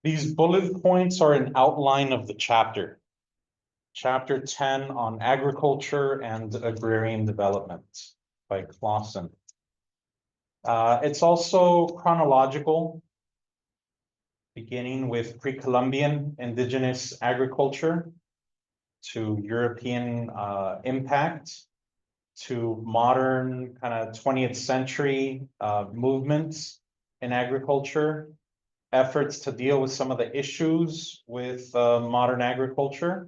These bullet points are an outline of the chapter. Chapter 10 on Agriculture and Agrarian Development by Clawson. It's also chronological, beginning with pre-Columbian indigenous agriculture to European impact to modern kind of 20th century movements in agriculture, efforts to deal with some of the issues with modern agriculture,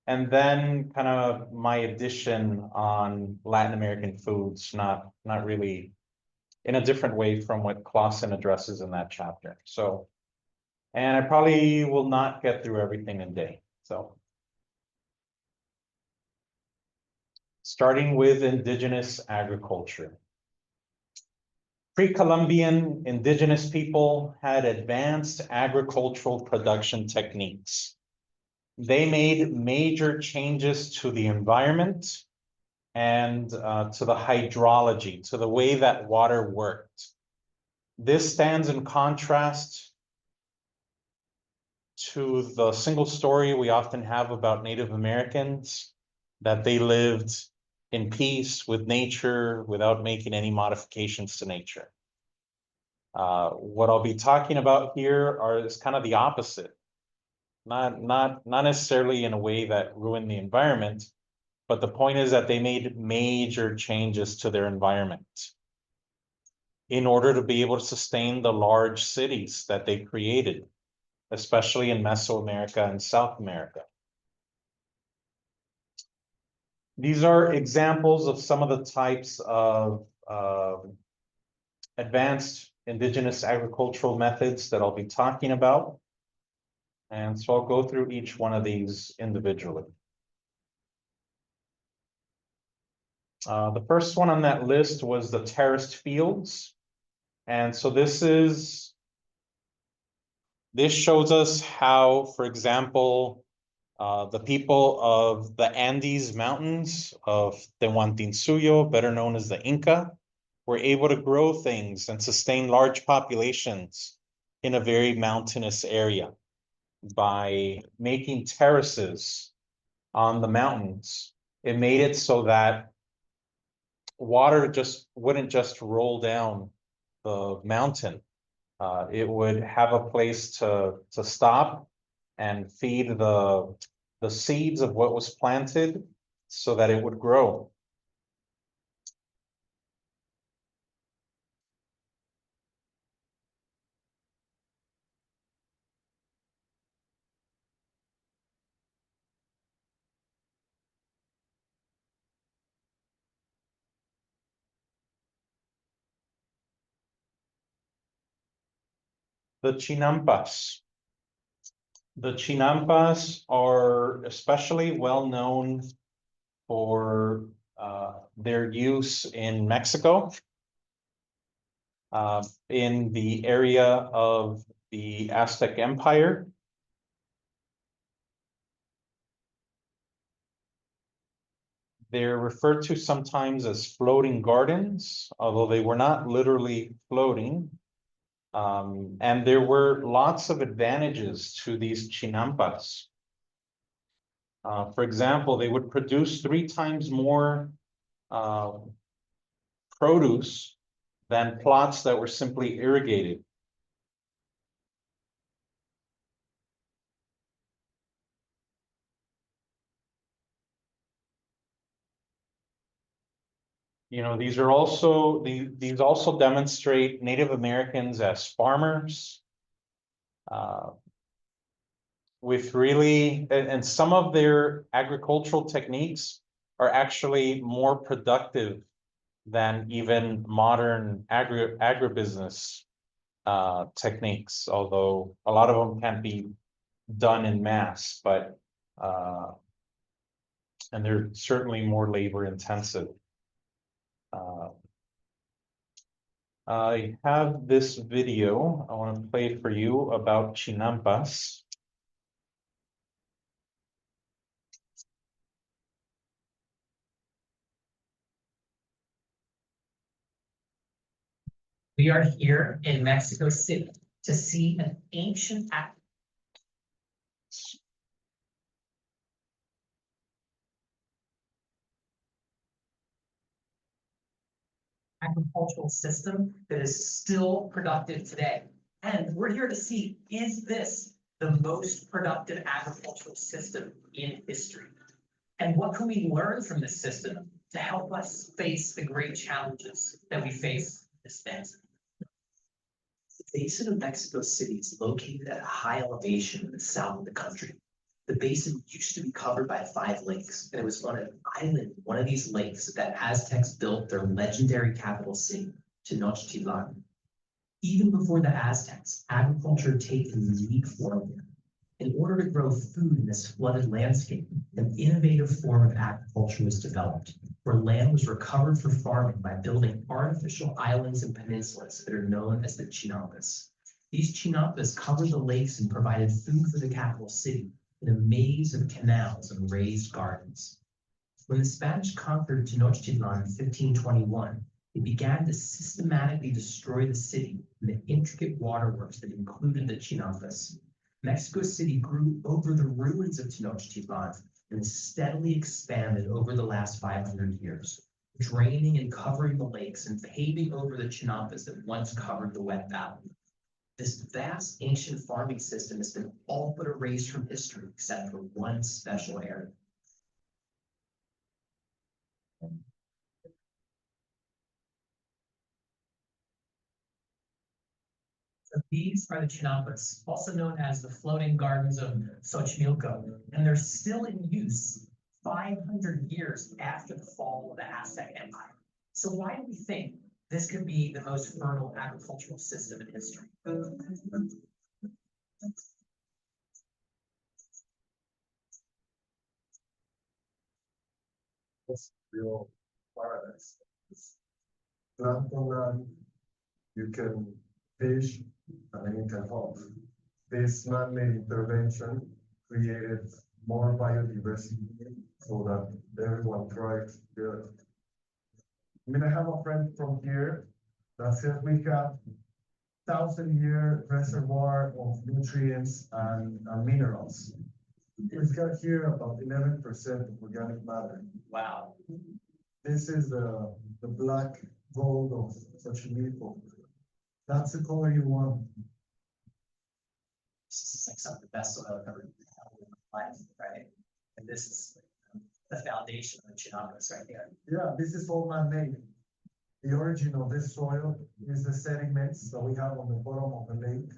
and then kind of my addition on Latin American foods, not really in a different way from what Clawson addresses in that chapter. So, and I probably will not get through everything in a day. So, starting with indigenous agriculture. Pre-Columbian indigenous people had advanced agricultural production techniques. They made major changes to the environment and to the hydrology, to the way that water worked. This stands in contrast to the single story we often have about Native Americans, that they lived in peace with nature without making any modifications to nature. What I'll be talking about here is kind of the opposite. Not necessarily in a way that ruined the environment, but the point is that they made major changes to their environment in order to be able to sustain the large cities that they created, especially in Mesoamerica and South America. These are examples of some of the types of advanced indigenous agricultural methods that I'll be talking about. And so I'll go through each one of these individually. The first one on that list was the terraced fields. And so this shows us how, for example, the people of the Andes Mountains of Tehuantinsuyo, better known as the Inca, were able to grow things and sustain large populations in a very mountainous area by making terraces on the mountains. It made it so that water wouldn't just roll down the mountain. It would have a place to stop and feed the seeds of what was planted so that it would grow. The Chinampas. The Chinampas are especially well known for their use in Mexico, in the area of the Aztec Empire. They're referred to sometimes as floating gardens, although they were not literally floating. And there were lots of advantages to these chinampas. For example, they would produce 3 times more produce than plots that were simply irrigated. You know, these also demonstrate Native Americans as farmers, with really, and some of their agricultural techniques are actually more productive than even modern agribusiness techniques, although a lot of them can't be done in mass, but and they're certainly more labor intensive. I have this video I want to play for you about Chinampas. We are here in Mexico City to see an ancient agricultural system that is still productive today. And we're here to see, is this the most productive agricultural system in history? And what can we learn from this system to help us face the great challenges that we face in this basin? The basin of Mexico City is located at a high elevation in the south of the country. The basin used to be covered by 5 lakes, and it was on an island in one of these lakes that Aztecs built their legendary capital city, Tenochtitlan. Even before the Aztecs, agriculture had taken a unique form there. In order to grow food in this flooded landscape, an innovative form of agriculture was developed, where land was recovered for farming by building artificial islands and peninsulas that are known as the chinampas. These chinampas covered the lakes and provided food for the capital city in a maze of canals and raised gardens. When the Spanish conquered Tenochtitlan in 1521, they began to systematically destroy the city and the intricate waterworks that included the chinampas. Mexico City grew over the ruins of Tenochtitlan and steadily expanded over the last 500 years, draining and covering the lakes and paving over the chinampas that once covered the wet valley. This vast ancient farming system has been all but erased from history except for one special area. So these are the chinampas, also known as the floating gardens of Xochimilco, and they're still in use 500 years after the fall of the Aztec Empire. So why do we think this could be the most fertile agricultural system in history? It's real paradise. Plant on land, you can fish, and then you can hunt. This man-made intervention created more biodiversity so that everyone thrives together. I mean, I have a friend from here that says we have 1,000-year reservoir of nutrients and minerals. We've got here about 11% of organic matter. Wow. This is the black gold of Xochimilco. That's the color you want. This is like some of the best soil I've ever had in my life, right? And this is the foundation of the chinampas right here. Yeah, this is all man-made. The origin of this soil is the sediments that we have on the bottom of the lake,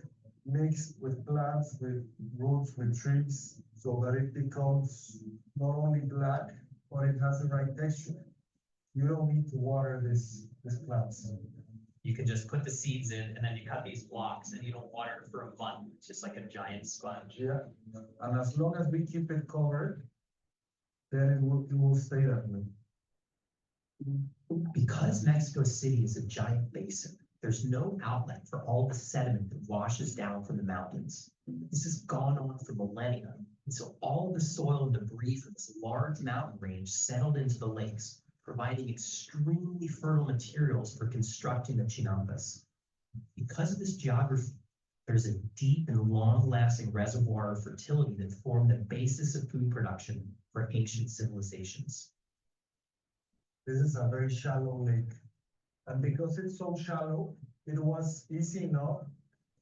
mixed with plants, with roots, with trees, so that it becomes not only black, but it has the right texture. You don't need to water this plants. You can just put the seeds in and then you cut these blocks and you don't water it for a month. It's just like a giant sponge. Yeah, and as long as we keep it covered, then it will stay that way. Because Mexico City is a giant basin, there's no outlet for all the sediment that washes down from the mountains. This has gone on for millennia, and so all the soil and debris from this large mountain range settled into the lakes, providing extremely fertile materials for constructing the chinampas. Because of this geography, there's a deep and long-lasting reservoir of fertility that formed the basis of food production for ancient civilizations. This is a very shallow lake. And because it's so shallow, it was easy enough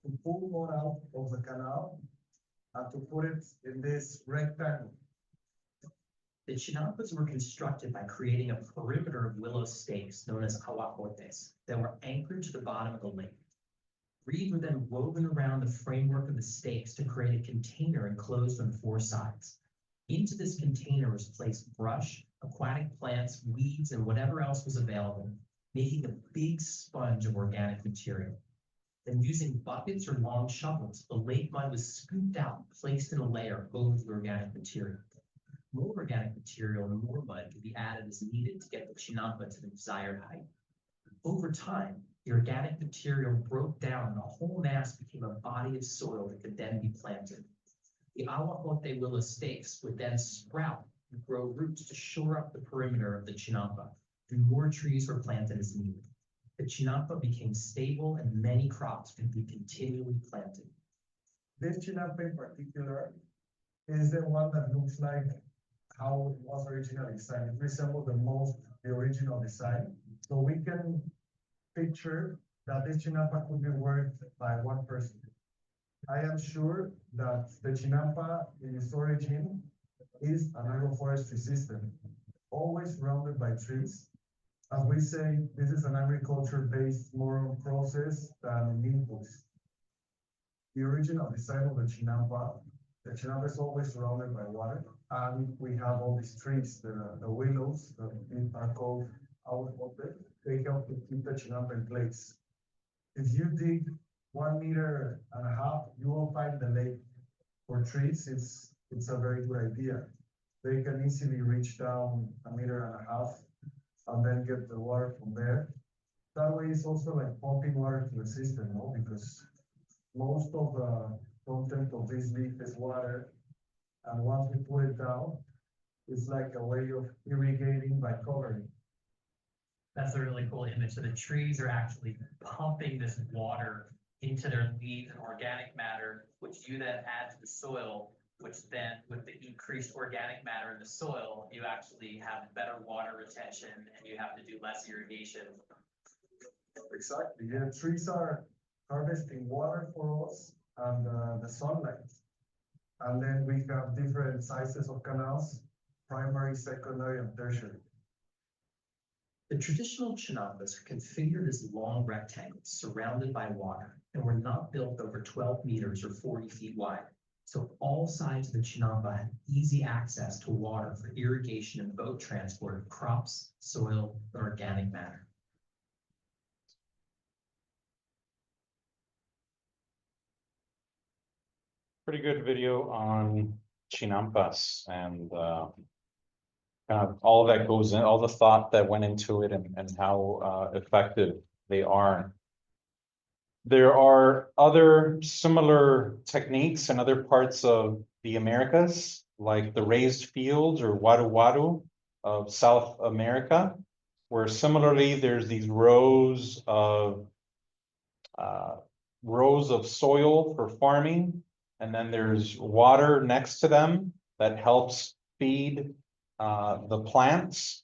to pull more out of the canal and to put it in this rectangle. The chinampas were constructed by creating a perimeter of willow stakes known as aguajotes that were anchored to the bottom of the lake. Reeds were then woven around the framework of the stakes to create a container enclosed on 4 sides. Into this container was placed brush, aquatic plants, weeds, and whatever else was available, making a big sponge of organic material. Then using buckets or long shovels, the lake mud was scooped out, placed in a layer over the organic material. More organic material and more mud could be added as needed to get the chinampa to the desired height. Over time, the organic material broke down and the whole mass became a body of soil that could then be planted. The aguajote willow stakes would then sprout and grow roots to shore up the perimeter of the chinampa, and more trees were planted as needed. The chinampa became stable and many crops could be continually planted. This chinampa in particular is the one that looks like how it was originally designed. It resembles the original design. So we can picture that this chinampa could be worked by one person. I am sure that the chinampa in its origin is an agroforestry system, always surrounded by trees. As we say, this is an agriculture based more on process than inputs. The original design of the chinampa is always surrounded by water, and we have all these trees, the willows, that are called aguapote. They help to keep the chinampa in place. If you dig 1.5 meters, you will find the lake. For trees, it's a very good idea. They can easily reach down 1.5 meters and then get the water from there. That way, it's also like pumping water to the system, no? Because most of the content of this leaf is water, and once we put it down, it's like a way of irrigating by covering. That's a really cool image. So the trees are actually pumping this water into their leaves and organic matter, which you then add to the soil, which then with the increased organic matter in the soil, you actually have better water retention and you have to do less irrigation. Exactly, yeah, trees are harvesting water for us and the sunlight. And then we have different sizes of canals, primary, secondary, and tertiary. The traditional chinampas are configured as long rectangles surrounded by water and were not built over 12 meters or 40 feet wide. So all sides of the chinampa have easy access to water for irrigation and boat transport of crops, soil, and organic matter. Pretty good video on chinampas and kind of all that goes in, all the thought that went into it and how effective they are. There are other similar techniques in other parts of the Americas, like the raised fields or wadu of South America, where similarly there's these rows of soil for farming, and then there's water next to them that helps feed the plants.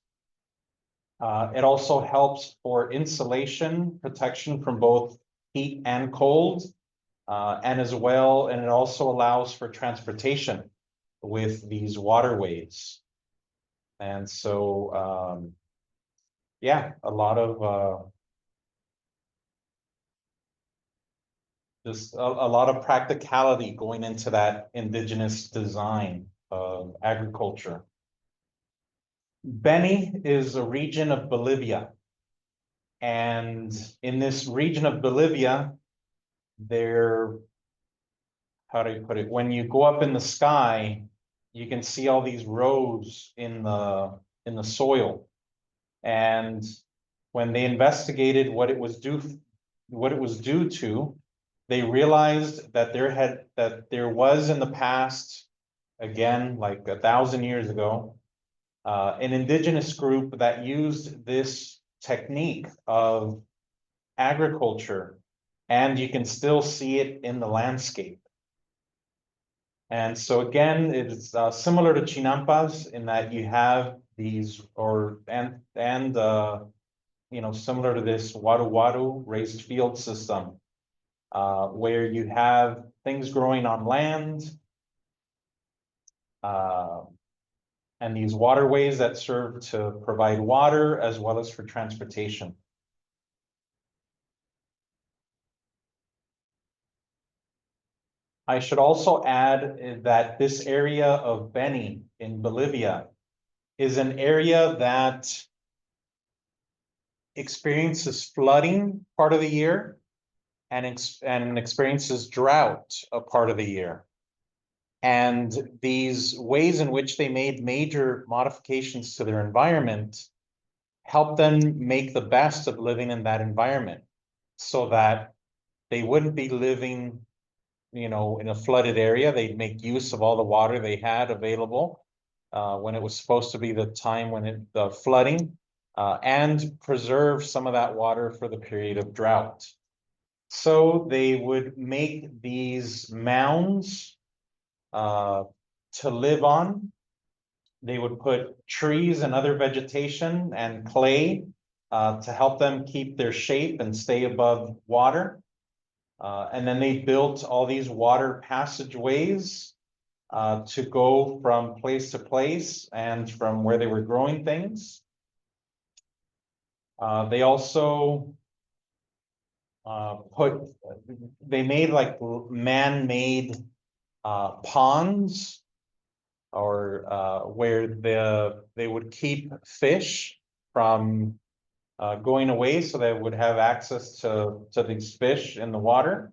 It also helps for insulation, protection from both heat and cold, and it also allows for transportation with these waterways. And so, yeah, a lot of just a lot of practicality going into that indigenous design of agriculture. Beni is a region of Bolivia. And in this region of Bolivia, how do you put it? When you go up in the sky, you can see all these rows in the soil. And when they investigated what it was due to, they realized that there was in the past, again, like 1,000 years ago, an indigenous group that used this technique of agriculture, and you can still see it in the landscape. And so again, it's similar to chinampas in that you have these, similar to this wadu raised field system, where you have things growing on land, and these waterways that serve to provide water as well as for transportation. I should also add that this area of Beni in Bolivia is an area that experiences flooding part of the year and experiences drought a part of the year. And these ways in which they made major modifications to their environment help them make the best of living in that environment so that they wouldn't be living, in a flooded area. They'd make use of all the water they had available when it was supposed to be the time when the flooding, and preserve some of that water for the period of drought. So they would make these mounds to live on. They would put trees and other vegetation and clay to help them keep their shape and stay above water. And then they built all these water passageways to go from place to place and from where they were growing things. They also they made like man-made ponds, or where they would keep fish from going away, so they would have access to these fish in the water.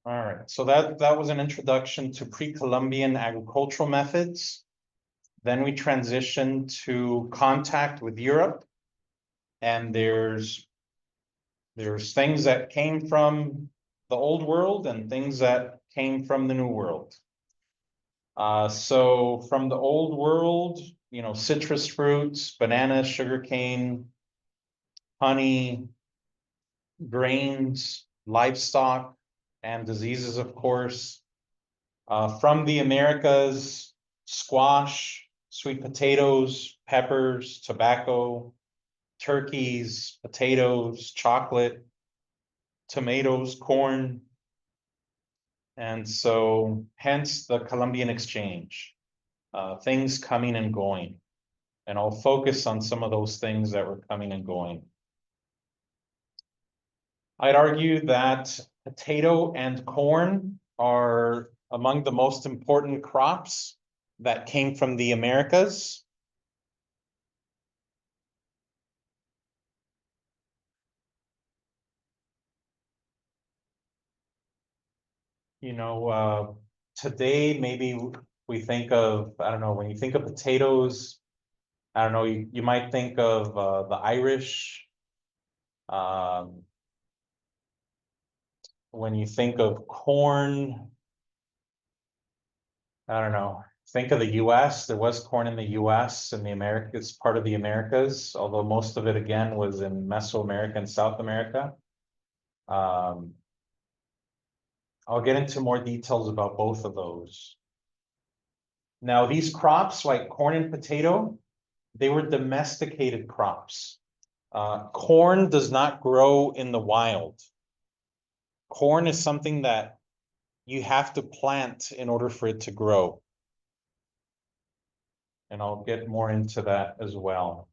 All right, so that was an introduction to pre-Columbian agricultural methods. Then we transitioned to contact with Europe, and there's things that came from the old world and things that came from the new world. So from the old world, you know, citrus fruits, bananas, sugarcane, honey, grains, livestock, and diseases, of course. From the Americas, squash, sweet potatoes, peppers, tobacco, turkeys, potatoes, chocolate, tomatoes, corn. And so hence the Columbian exchange, things coming and going. And I'll focus on some of those things that were coming and going. I'd argue that potato and corn are among the most important crops that came from the Americas. You know, today maybe we think of, I don't know, when you think of potatoes, I don't know, you might think of the Irish. When you think of corn, I don't know, think of the US. There was corn in the US and the Americas, part of the Americas, although most of it again was in Mesoamerica and South America. I'll get into more details about both of those. Now, these crops like corn and potato, they were domesticated crops. Corn does not grow in the wild. Corn is something that you have to plant in order for it to grow. And I'll get more into that as well.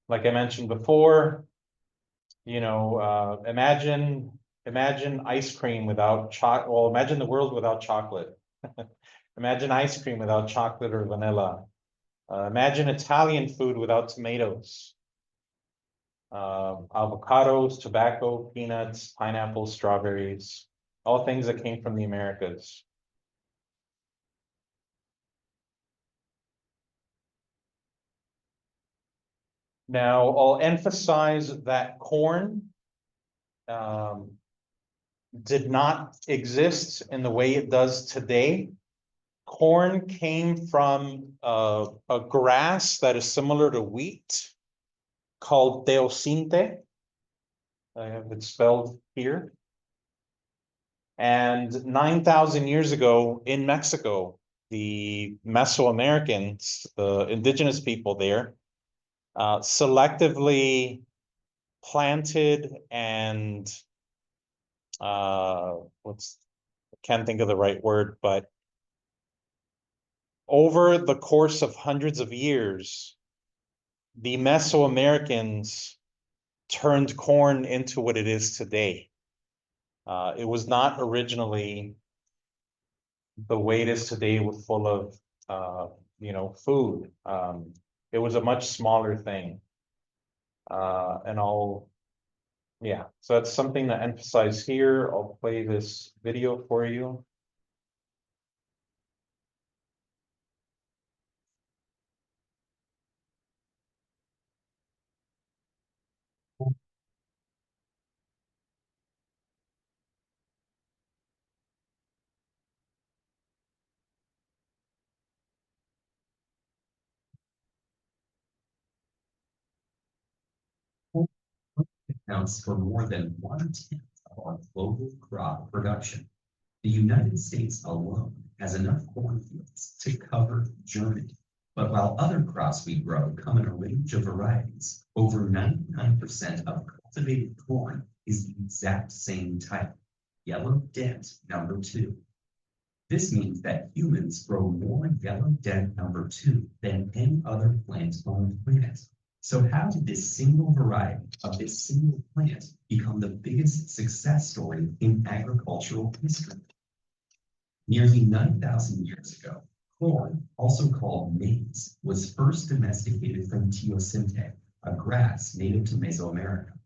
Like I mentioned before, you know, imagine ice cream without chocolate. Well, imagine the world without chocolate. Imagine ice cream without chocolate or vanilla. Imagine Italian food without tomatoes. Avocados, tobacco, peanuts, pineapples, strawberries, all things that came from the Americas. Now, I'll emphasize that corn did not exist in the way it does today. Corn came from a grass that is similar to wheat called teosinte. I have it spelled here. And 9,000 years ago in Mexico, the Mesoamericans, the indigenous people there, selectively planted and I can't think of the right word, but over the course of hundreds of years, the Mesoamericans turned corn into what it is today. It was not originally the way it is today, with full of you know, food. It was a much smaller thing. And yeah, so that's something to emphasize here. I'll play this video for you. accounts for more than 1/10 of our global crop production. The United States alone has enough cornfields to cover Germany. But while other crops we grow come in a range of varieties, over 99% of cultivated corn is the exact same type, yellow dent number 2. This means that humans grow more yellow dent number 2 than any other plant on the planet. So how did this single variety of this single plant become the biggest success story in agricultural history? Nearly 9,000 years ago, corn, also called maize, was first domesticated from teosinte, a grass native to Mesoamerica.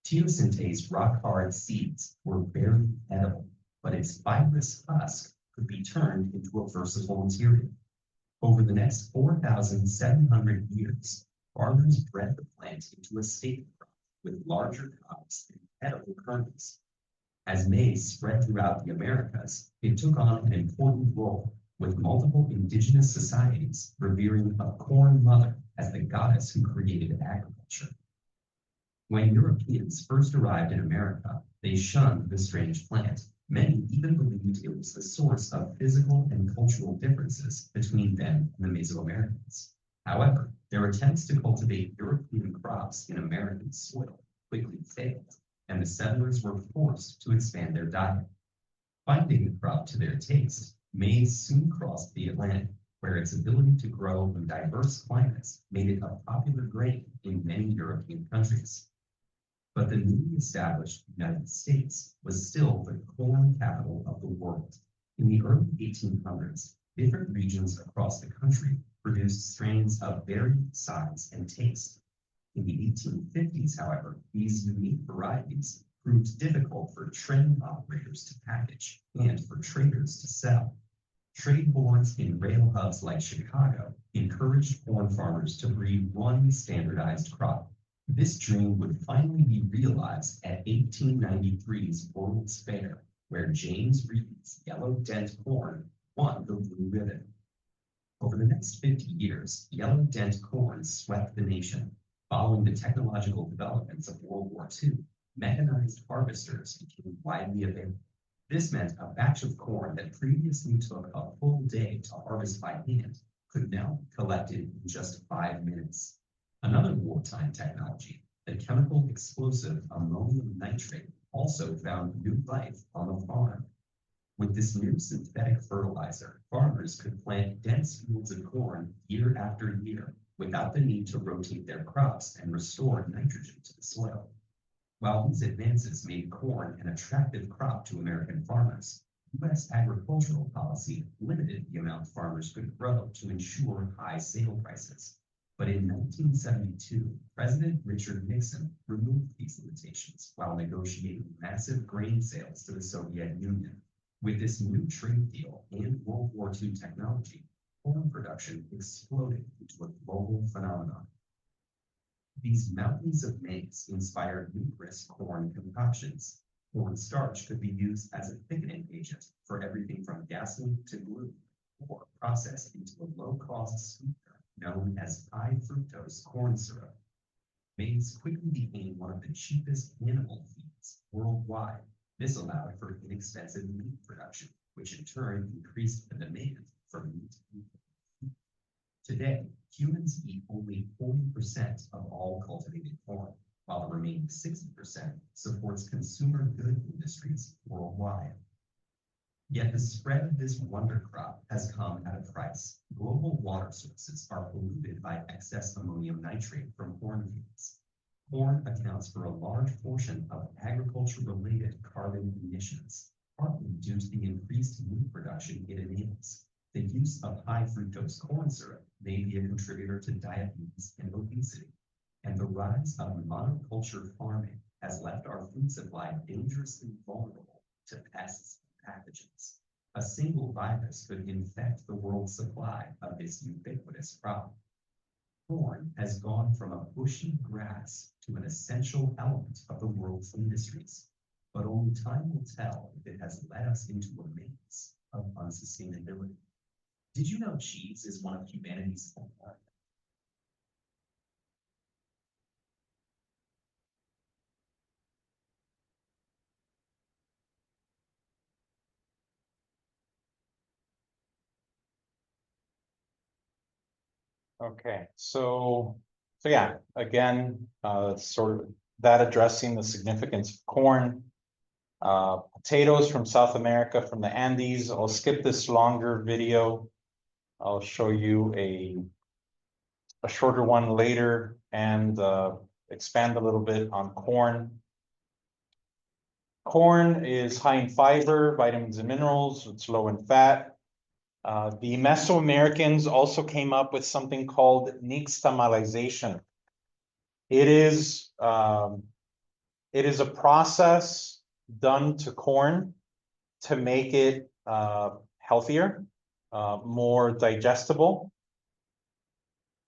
Teosinte's rock-hard seeds were barely edible, but its fibrous husk could be turned into a versatile material. Over the next 4,700 years, farmers bred the plant into a staple crop with larger cobs and edible kernels. As maize spread throughout the Americas, it took on an important role, with multiple indigenous societies revering a corn mother as the goddess who created agriculture. When Europeans first arrived in America, they shunned the strange plant. Many even believed it was the source of physical and cultural differences between them and the Mesoamericans. However, their attempts to cultivate European crops in American soil quickly failed, and the settlers were forced to expand their diet. Finding the crop to their taste, maize soon crossed the Atlantic, where its ability to grow in diverse climates made it a popular grain in many European countries. But the newly established United States was still the corn capital of the world. In the early 1800s, different regions across the country produced strains of varying size and taste. In the 1850s, however, these unique varieties proved difficult for train operators to package and for traders to sell. Trade boards in rail hubs like Chicago encouraged corn farmers to breed one standardized crop. This dream would finally be realized at 1893's World's Fair, where James Reed's yellow dent corn won the blue ribbon. Over the next 50 years, yellow dent corn swept the nation. Following the technological developments of World War II, mechanized harvesters became widely available. This meant a batch of corn that previously took a full day to harvest by hand could now be collected in just 5 minutes. Another wartime technology, the chemical explosive ammonium nitrate, also found new life on the farm. With this new synthetic fertilizer, farmers could plant dense fields of corn year after year without the need to rotate their crops and restore nitrogen to the soil. While these advances made corn an attractive crop to American farmers, U.S. agricultural policy limited the amount farmers could grow to ensure high sale prices. But in 1972, President Richard Nixon removed these limitations while negotiating massive grain sales to the Soviet Union. With this new trade deal and World War II technology, corn production exploded into a global phenomenon. These mountains of maize inspired numerous corn concoctions. Corn starch could be used as a thickening agent for everything from gasoline to glue, or processed into a low-cost sweetener known as high fructose corn syrup. Maize quickly became one of the cheapest animal feeds worldwide. This allowed for inexpensive meat production, which in turn increased the demand for meat. Today, humans eat only 40% of all cultivated corn, while the remaining 60% supports consumer good industries worldwide. Yet the spread of this wonder crop has come at a price. Global water sources are polluted by excess ammonium nitrate from corn fields. Corn accounts for a large portion of agriculture-related carbon emissions, partly due to the increased meat production it enables. The use of high fructose corn syrup may be a contributor to diabetes and obesity, and the rise of monoculture farming has left our food supply dangerously vulnerable to pests and pathogens. A single virus could infect the world's supply of this ubiquitous crop. Corn has gone from a bushy grass to an essential element of the world's industries, but only time will tell if it has led us into a maze of unsustainability. Did you know cheese is one of humanity's Okay, so yeah, again, sort of that addressing the significance of corn. Potatoes from South America, from the Andes. I'll skip this longer video. I'll show you a shorter one later and expand a little bit on corn. Corn is high in fiber, vitamins and minerals. It's low in fat. The Mesoamericans also came up with something called nixtamalization. It is a process done to corn to make it healthier, more digestible.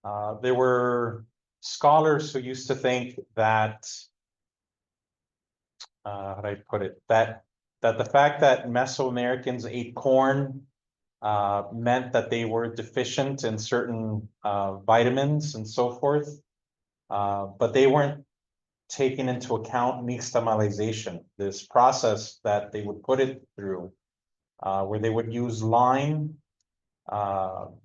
There were scholars who used to think that, how do I put it, that the fact that Mesoamericans ate corn meant that they were deficient in certain vitamins and so forth, but they weren't taking into account nixtamalization, this process that they would put it through, where they would use lime,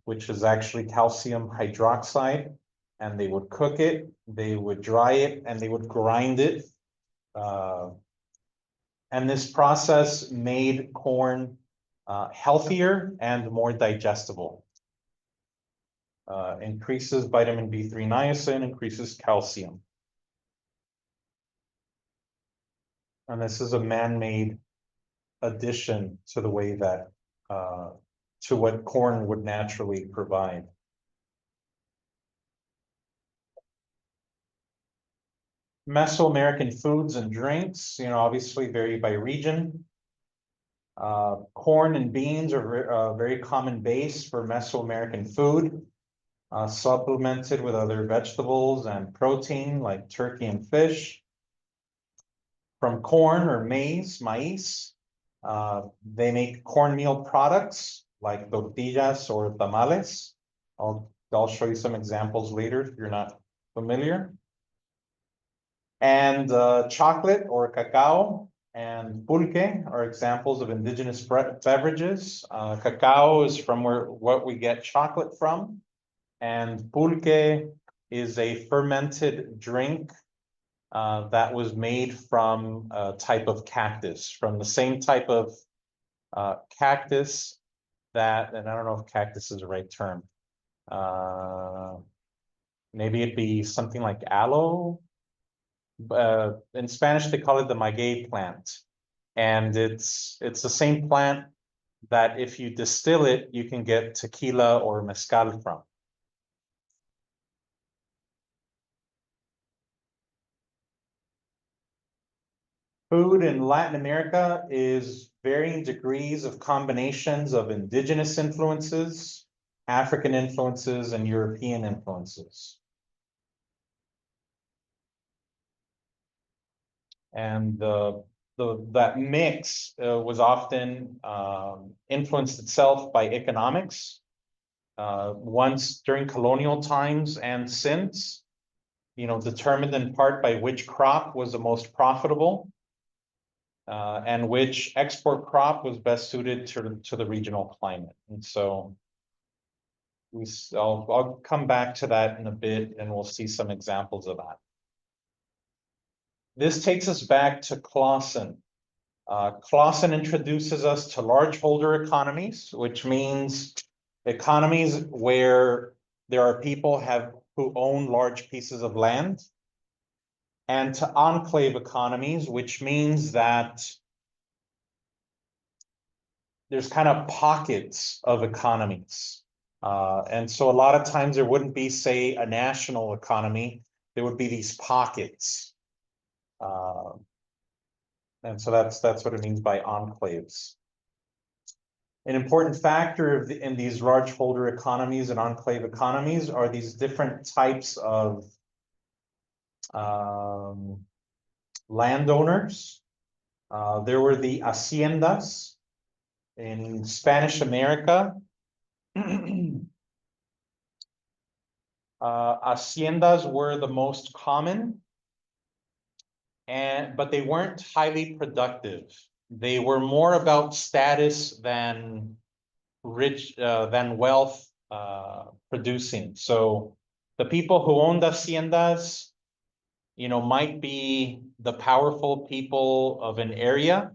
which is actually calcium hydroxide, and they would cook it, they would dry it, and they would grind it. And this process made corn healthier and more digestible. Increases vitamin B3 niacin, increases calcium. And this is a man-made addition to the way that, to what corn would naturally provide. Mesoamerican foods and drinks, obviously vary by region. Corn and beans are a very common base for Mesoamerican food, supplemented with other vegetables and protein like turkey and fish. From corn or maize, they make cornmeal products like tortillas or tamales. I'll show you some examples later if you're not familiar. And chocolate or cacao and pulque are examples of indigenous beverages. Cacao is from what we get chocolate from, and pulque is a fermented drink that was made from a type of cactus, from the same type of cactus that, and I don't know if cactus is the right term. Maybe it'd be something like aloe. In Spanish, they call it the maguey plant. And it's the same plant that if you distill it, you can get tequila or mezcal from. Food in Latin America is varying degrees of combinations of indigenous influences, African influences, and European influences. And that mix was often influenced itself by economics. Once during colonial times and since, determined in part by which crop was the most profitable. And which export crop was best suited to the regional climate. And so I'll come back to that in a bit and we'll see some examples of that. This takes us back to Clawson. Clawson introduces us to large-holder economies, which means economies where there are people who own large pieces of land, and to enclave economies, which means that there's kind of pockets of economies. And so a lot of times there wouldn't be, say, a national economy, there would be these pockets. And so that's what it means by enclaves. An important factor in these large holder economies and enclave economies are these different types of landowners. There were the haciendas in Spanish America. Haciendas were the most common, but they weren't highly productive. They were more about status than wealth producing. So the people who owned haciendas, might be the powerful people of an area,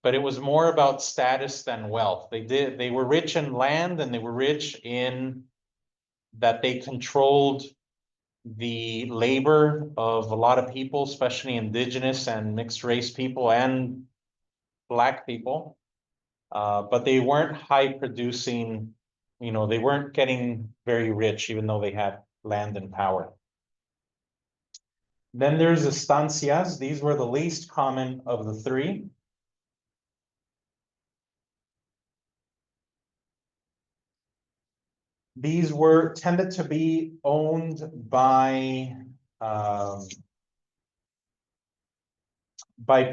but it was more about status than wealth. They were rich in land, and they were rich in that they controlled the labor of a lot of people, especially indigenous and mixed race people and Black people. But they weren't high producing, they weren't getting very rich, even though they had land and power. Then there's estancias. These were the least common of the three. These tended to be owned by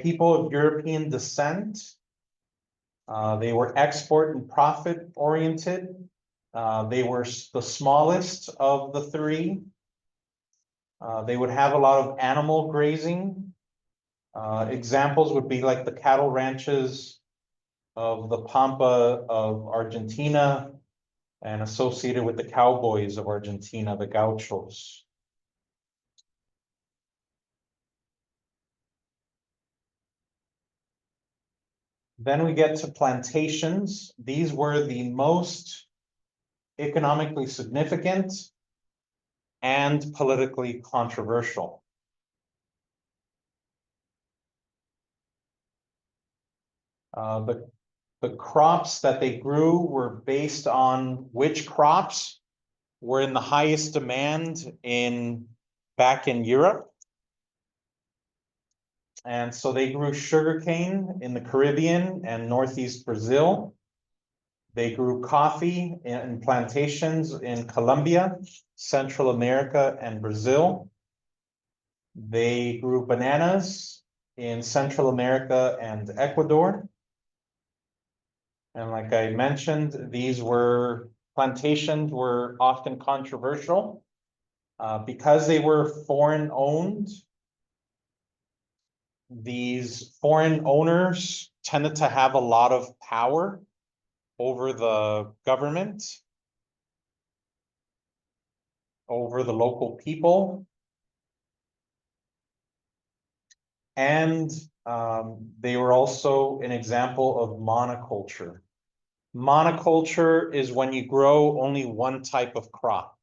people of European descent. They were export and profit oriented. They were the smallest of the three. They would have a lot of animal grazing. Examples would be like the cattle ranches of the Pampa of Argentina and associated with the cowboys of Argentina, the gauchos. Then we get to plantations. These were the most economically significant and politically controversial. The crops that they grew were based on which crops were in the highest demand back in Europe. And so they grew sugarcane in the Caribbean and Northeast Brazil. They grew coffee in plantations in Colombia, Central America, and Brazil. They grew bananas in Central America and Ecuador. And like I mentioned, plantations were often controversial because they were foreign owned. These foreign owners tended to have a lot of power over the government, over the local people. And they were also an example of monoculture. Monoculture is when you grow only one type of crop.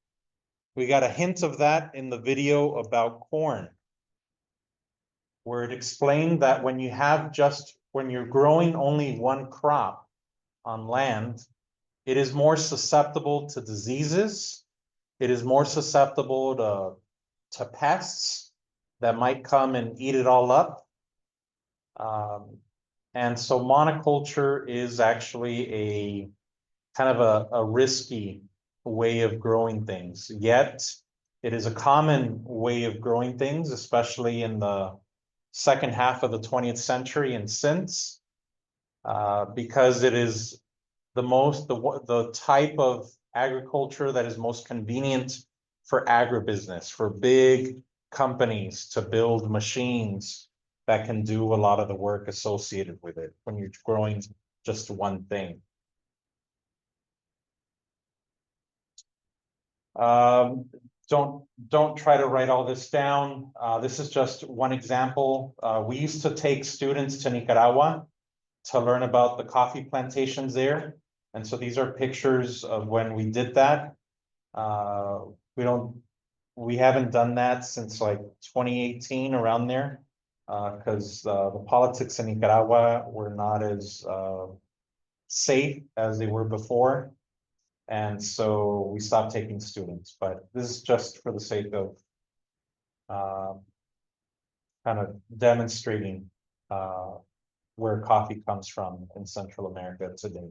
We got a hint of that in the video about corn, where it explained that when you're growing only one crop on land, it is more susceptible to diseases. It is more susceptible to pests that might come and eat it all up. And so monoculture is actually a kind of a risky way of growing things. Yet it is a common way of growing things, especially in the second half of the 20th century and since, because it is the type of agriculture that is most convenient for agribusiness, for big companies to build machines that can do a lot of the work associated with it when you're growing just one thing. Don't try to write all this down. This is just one example. We used to take students to Nicaragua to learn about the coffee plantations there. And so these are pictures of when we did that. We haven't done that since like 2018, around there, because the politics in Nicaragua were not as safe as they were before. And so we stopped taking students, but this is just for the sake of kind of demonstrating where coffee comes from in Central America today.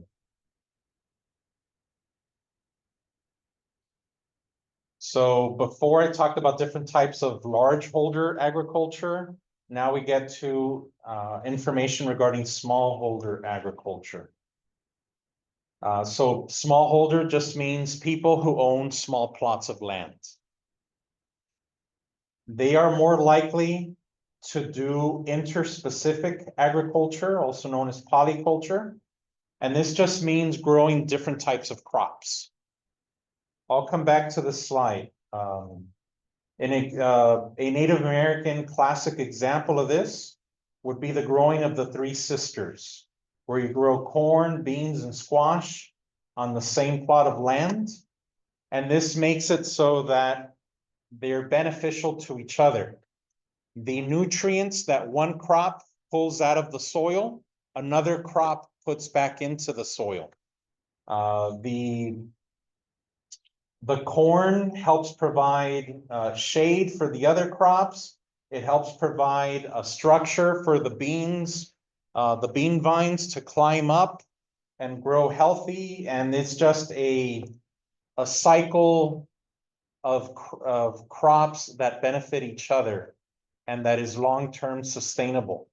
So before I talked about different types of large holder agriculture, now we get to information regarding smallholder agriculture. So smallholder just means people who own small plots of land. They are more likely to do interspecific agriculture, also known as polyculture. And this just means growing different types of crops. I'll come back to the slide. In a Native American classic example of this would be the growing of the Three Sisters, where you grow corn, beans, and squash on the same plot of land. And this makes it so that they're beneficial to each other. The nutrients that one crop pulls out of the soil, another crop puts back into the soil. The corn helps provide shade for the other crops. It helps provide a structure for the beans, the bean vines to climb up and grow healthy. And it's just a cycle of crops that benefit each other and that is long-term sustainable.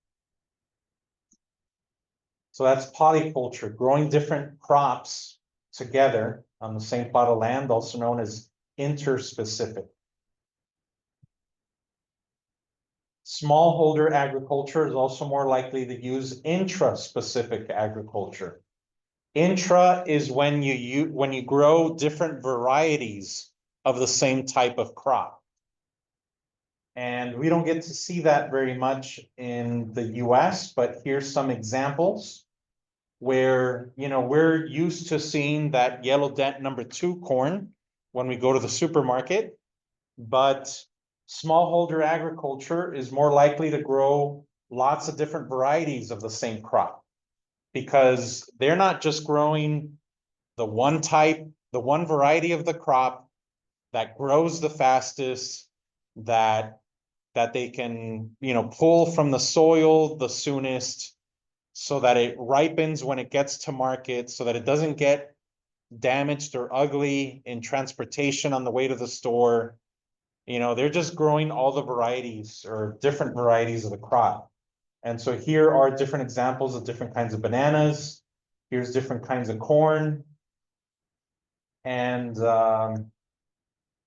So that's polyculture, growing different crops together on the same plot of land, also known as interspecific. Smallholder agriculture is also more likely to use intraspecific agriculture. Intra is when you grow different varieties of the same type of crop. And we don't get to see that very much in the US, but here's some examples where, we're used to seeing that yellow dent number 2 corn when we go to the supermarket, but smallholder agriculture is more likely to grow lots of different varieties of the same crop, because they're not just growing the one variety of the crop that grows the fastest, that they can, pull from the soil the soonest, so that it ripens when it gets to market, so that it doesn't get damaged or ugly in transportation on the way to the store. They're just growing all the varieties or different varieties of the crop. And so here are different examples of different kinds of bananas. Here's different kinds of corn. And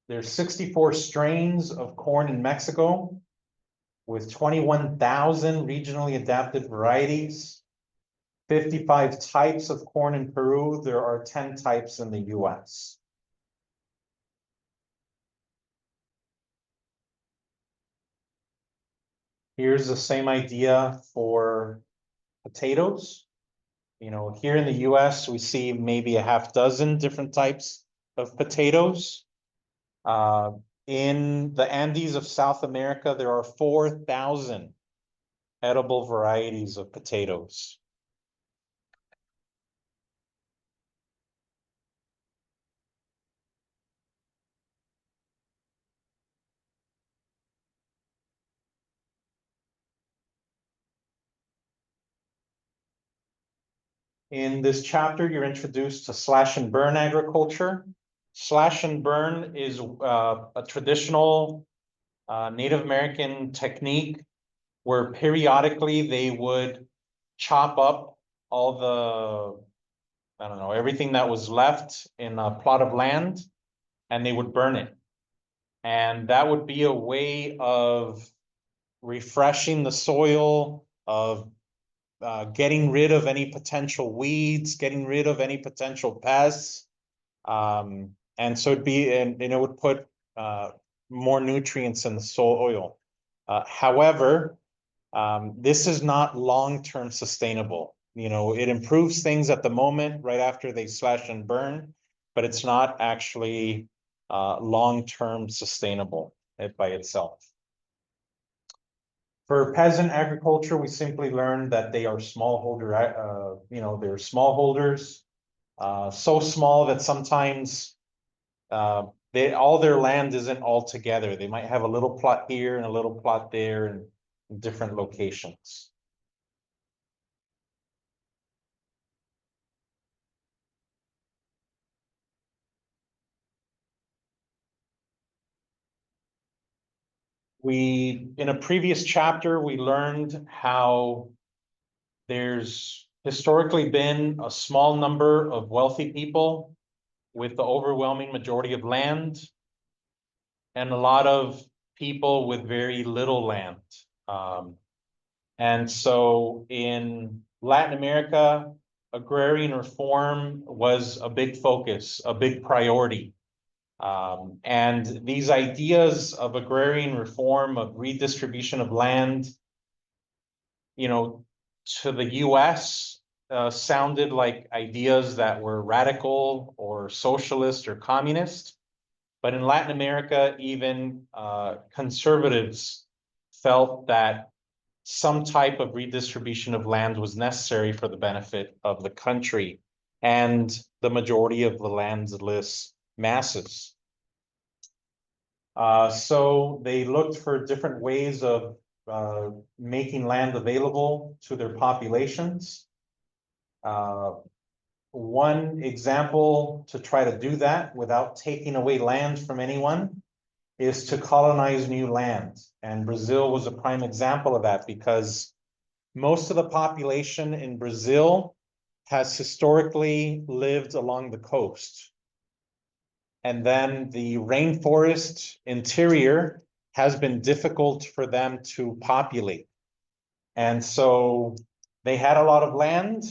there's 64 strains of corn in Mexico with 21,000 regionally adapted varieties. 55 types of corn in Peru. There are 10 types in the US. Here's the same idea for potatoes. Here in the US, we see maybe a half dozen different types of potatoes. In the Andes of South America, there are 4,000 edible varieties of potatoes. In this chapter, you're introduced to slash and burn agriculture. Slash and burn is a traditional Native American technique where periodically they would chop up all everything that was left in a plot of land, and they would burn it. And that would be a way of refreshing the soil, of getting rid of any potential weeds, getting rid of any potential pests. And so it would put more nutrients in the soil. However, this is not long-term sustainable. It improves things at the moment right after they slash and burn, but it's not actually long-term sustainable by itself. For peasant agriculture, we simply learned that they are smallholder, they're smallholders, so small that sometimes all their land isn't all together. They might have a little plot here and a little plot there in different locations. In a previous chapter, we learned how there's historically been a small number of wealthy people with the overwhelming majority of land, and a lot of people with very little land. And so in Latin America, agrarian reform was a big focus, a big priority. And these ideas of agrarian reform, of redistribution of land, you know, to the US sounded like ideas that were radical or socialist or communist. But in Latin America, even conservatives felt that some type of redistribution of land was necessary for the benefit of the country and the majority of the landless masses. So they looked for different ways of making land available to their populations. One example to try to do that without taking away land from anyone is to colonize new land. And Brazil was a prime example of that because most of the population in Brazil has historically lived along the coast. And then the rainforest interior has been difficult for them to populate. And so they had a lot of land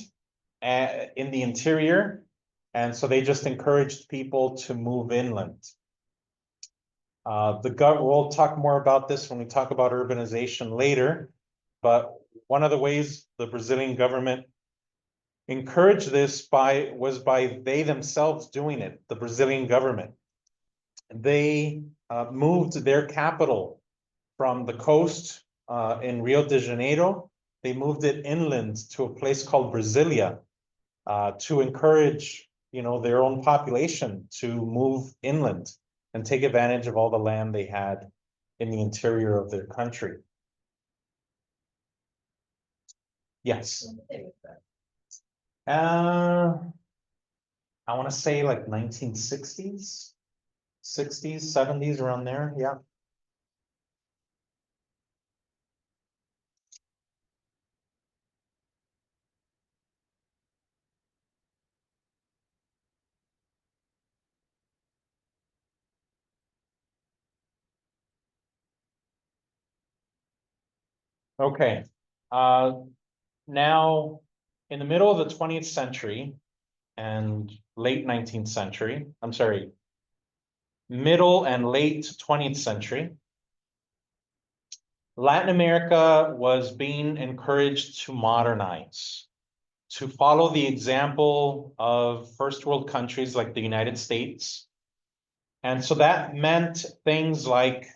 in the interior. And so they just encouraged people to move inland. We'll talk more about this when we talk about urbanization later, but one of the ways the Brazilian government encouraged this was by they themselves doing it, the Brazilian government. They moved their capital from the coast in Rio de Janeiro. They moved it inland to a place called Brasilia to encourage, their own population to move inland and take advantage of all the land they had in the interior of their country. Yes. I want to say like 1960s, 60s, 70s, around there. Yeah. Okay. Now, in the middle of the 20th century and late 19th century, I'm sorry, middle and late 20th century, Latin America was being encouraged to modernize, to follow the example of first world countries like the United States. And so that meant things like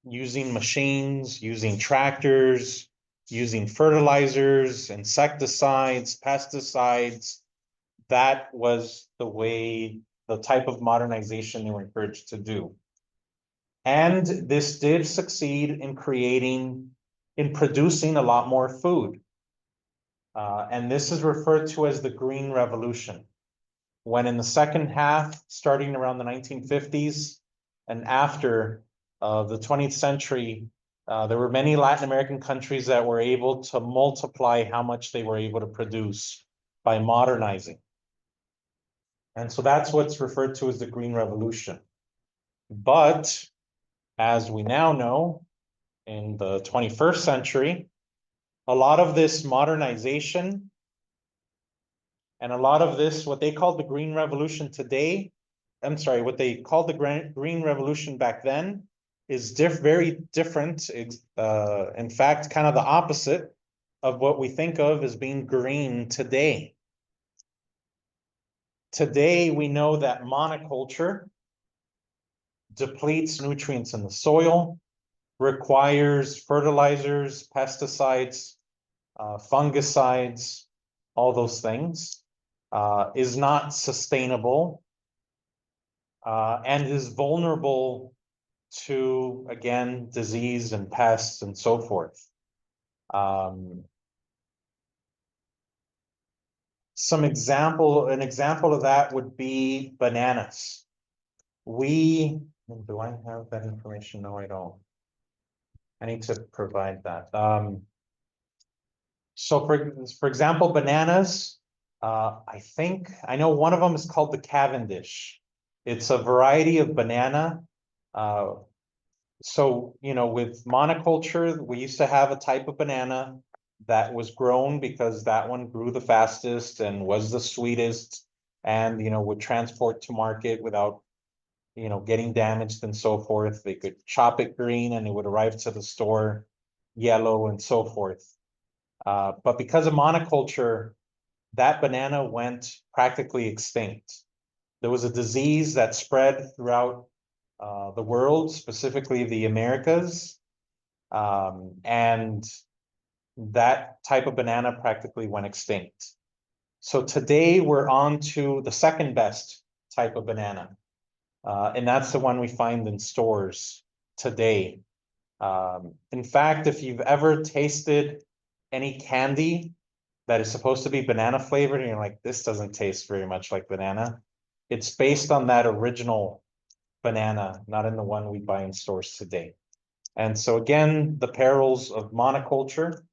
using machines, using tractors, using fertilizers, insecticides, pesticides. That was the type of modernization they were encouraged to do. And this did succeed in producing a lot more food. And this is referred to as the Green Revolution. When in the second half, starting around the 1950s and after the 20th century, there were many Latin American countries that were able to multiply how much they were able to produce by modernizing. And so that's what's referred to as the Green Revolution. But as we now know, in the 21st century, a lot of this modernization and a lot of this, what they called the Green Revolution today, what they called the Green Revolution back then, is very different. In fact, kind of the opposite of what we think of as being green today. Today, we know that monoculture depletes nutrients in the soil, requires fertilizers, pesticides, fungicides, all those things, is not sustainable, and is vulnerable to, again, disease and pests and so forth. An example of that would be bananas. Do I have that information? No, I don't. I need to provide that. So for example, bananas, I know one of them is called the Cavendish. It's a variety of banana. So, with monoculture, we used to have a type of banana that was grown because that one grew the fastest and was the sweetest and, would transport to market without getting damaged and so forth. They could chop it green and it would arrive to the store yellow and so forth. But because of monoculture, that banana went practically extinct. There was a disease that spread throughout the world, specifically the Americas. And that type of banana practically went extinct. So today we're on to the second best type of banana. And that's the one we find in stores today. In fact, if you've ever tasted any candy that is supposed to be banana flavored, and you're like, this doesn't taste very much like banana, it's based on that original banana, not in the one we buy in stores today. And so again, the perils of monoculture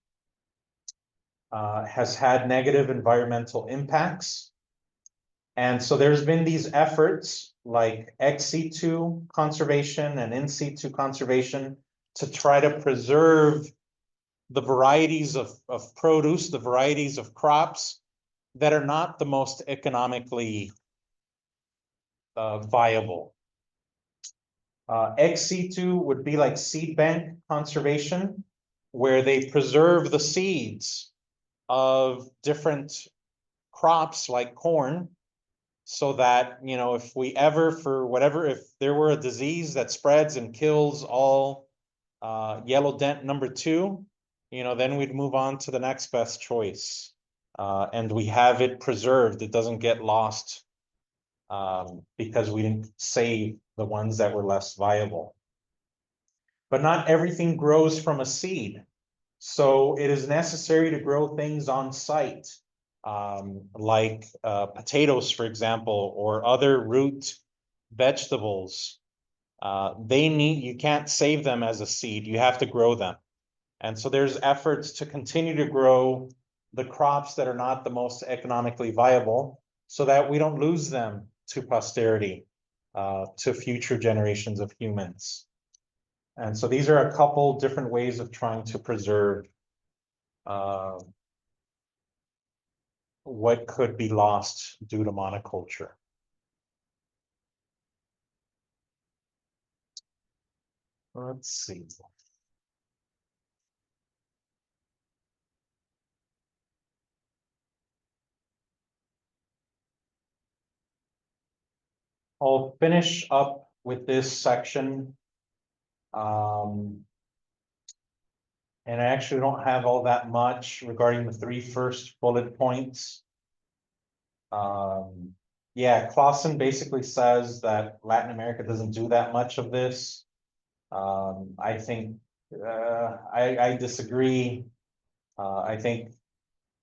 has had negative environmental impacts. And so there's been these efforts like ex situ conservation and in situ conservation to try to preserve the varieties of produce, the varieties of crops that are not the most economically viable. Ex situ would be like seed bank conservation, where they preserve the seeds of different crops like corn, so that, if we ever, for whatever, if there were a disease that spreads and kills all yellow dent number 2, then we'd move on to the next best choice. And we have it preserved. It doesn't get lost because we didn't save the ones that were less viable. But not everything grows from a seed. So it is necessary to grow things on site, like potatoes, for example, or other root vegetables. You can't save them as a seed, you have to grow them. And so there's efforts to continue to grow the crops that are not the most economically viable, so that we don't lose them to posterity, to future generations of humans. And so these are a couple different ways of trying to preserve what could be lost due to monoculture. Let's see. I'll finish up with this section. And I actually don't have all that much regarding the 3 first bullet points. Yeah, Clawson basically says that Latin America doesn't do that much of this. I think I disagree. I think,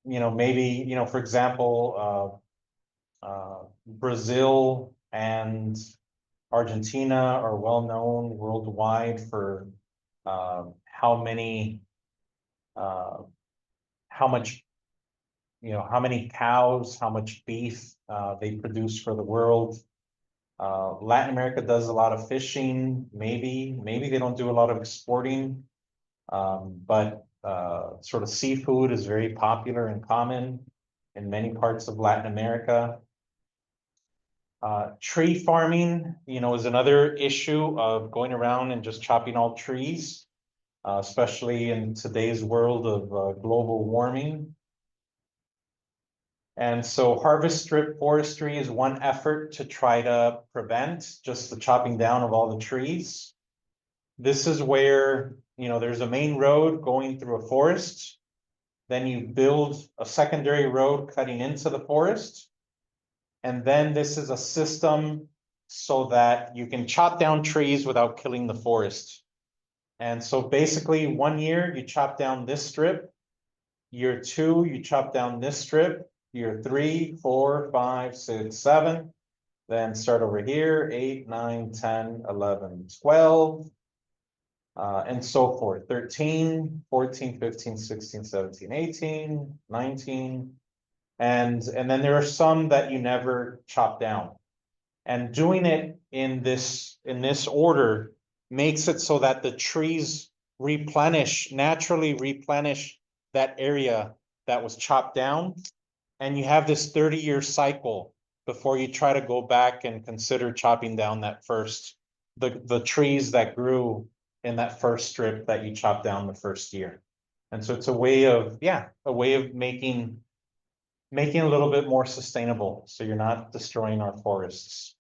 maybe, for example, Brazil and Argentina are well known worldwide for how many cows, how much beef they produce for the world. Latin America does a lot of fishing, maybe they don't do a lot of exporting, but sort of seafood is very popular and common in many parts of Latin America. Tree farming, is another issue of going around and just chopping all trees, especially in today's world of global warming. And so harvest strip forestry is one effort to try to prevent just the chopping down of all the trees. This is where, there's a main road going through a forest. Then you build a secondary road cutting into the forest. And then this is a system so that you can chop down trees without killing the forest. And so basically 1 year you chop down this strip. Year 2, you chop down this strip. Year 3, 4, 5, 6, 7. Then start over here, 8, 9, 10, 11, 12. And so forth, 13, 14, 15, 16, 17, 18, 19. And then there are some that you never chop down. And doing it in this order makes it so that the trees naturally replenish that area that was chopped down. And you have this 30-year cycle before you try to go back and consider chopping down that first, the trees that grew in that first strip that you chopped down the first year. And so it's a way of, a way of making it a little bit more sustainable, so you're not destroying our forests.